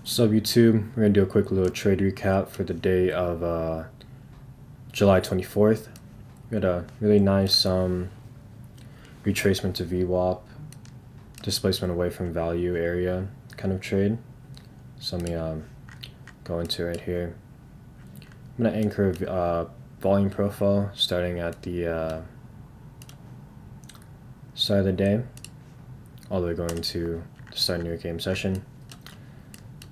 So YouTube, we're going to do a quick little trade recap for the day of July 24th. We had a really nice retracement to VWAP, displacement away from value area kind of trade. So let me go into right here. I'm going to anchor volume profile starting at the start of the day, all the way going to the start of New York game session.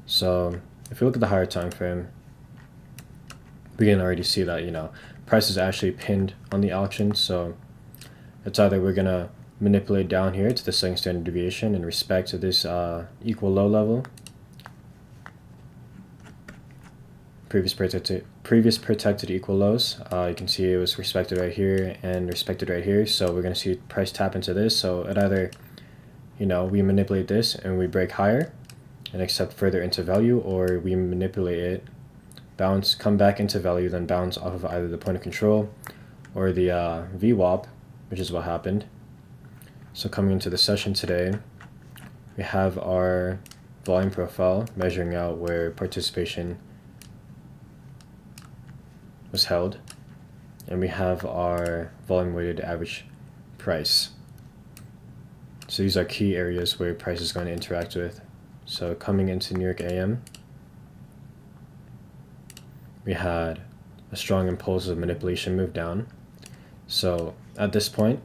So if you look at the higher time frame, we can already see that, price is actually pinned on the auction. So it's either we're gonna manipulate down here to the second standard deviation in respect to this equal low level, previous protected equal lows. You can see it was respected right here and respected right here. So we're gonna see price tap into this. So it either, we manipulate this and we break higher and accept further into value, or we manipulate it, bounce, come back into value, then bounce off of either the point of control or the VWAP, which is what happened. So coming into the session today, we have our volume profile measuring out where participation was held, and we have our volume weighted average price. So these are key areas where price is going to interact with. So coming into New York AM, we had a strong impulsive manipulation move down. So at this point,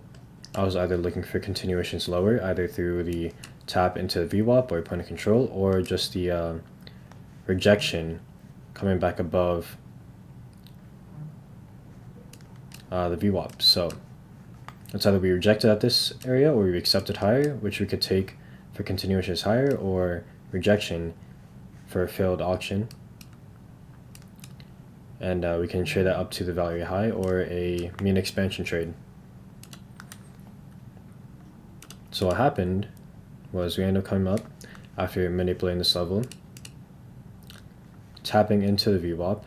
I was either looking for continuations lower, either through the tap into the VWAP or point of control, or just the rejection coming back above the VWAP. So it's either we rejected at this area or we accepted higher, which we could take for continuations higher, or rejection for a failed auction. And we can trade that up to the value high or a mean expansion trade. So what happened was we ended up coming up after manipulating this level, tapping into the VWAP,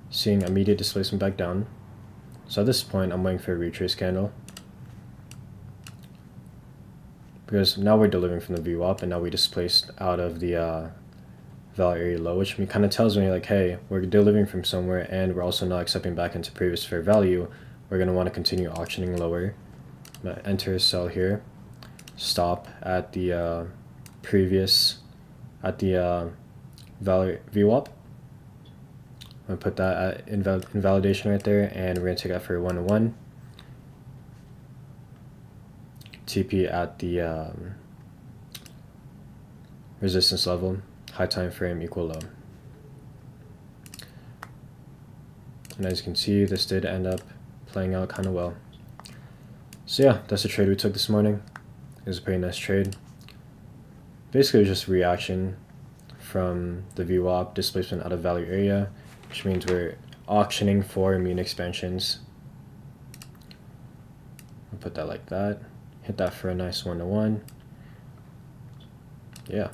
seeing immediate displacement back down. So at this point, I'm waiting for a retrace candle, because now we're delivering from the VWAP and now we displaced out of the value area low, which kind of tells me like, hey, we're delivering from somewhere and we're also not accepting back into previous fair value. We're going to want to continue auctioning lower. I'm going to enter a sell here, stop at the value VWAP. I'm going to put that at invalidation right there, and we're going to take that for 1-to-1. TP at the resistance level, high time frame equal low. And as you can see, this did end up playing out kind of well. So yeah, that's the trade we took this morning. It was a pretty nice trade. Basically, it was just reaction from the VWAP displacement out of value area, which means we're auctioning for mean expansions. I'll put that like that. Hit that for a nice 1-to-1. Yeah,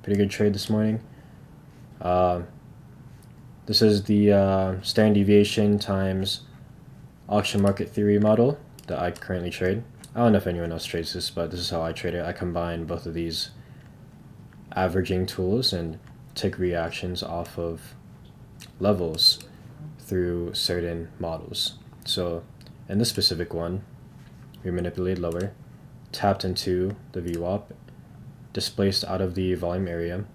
pretty good trade this morning. This is the standard deviation times auction market theory model that I currently trade. I don't know if anyone else trades this, but this is how I trade it. I combine both of these averaging tools and take reactions off of levels through certain models. So in this specific one, we manipulated lower, tapped into the VWAP, displaced out of the volume area,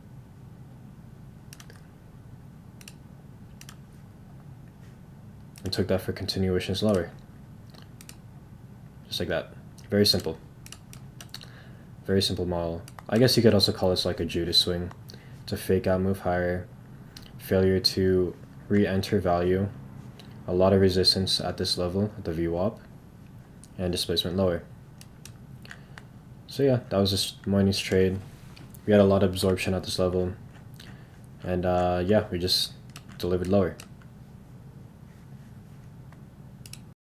and took that for continuations lower. Just like that. Very simple. Very simple model. I guess you could also call this like a Judas swing. It's a fake out move higher, failure to re-enter value, a lot of resistance at this level at the VWAP, and displacement lower. So yeah, that was this morning's trade. We had a lot of absorption at this level, and yeah, we just delivered lower.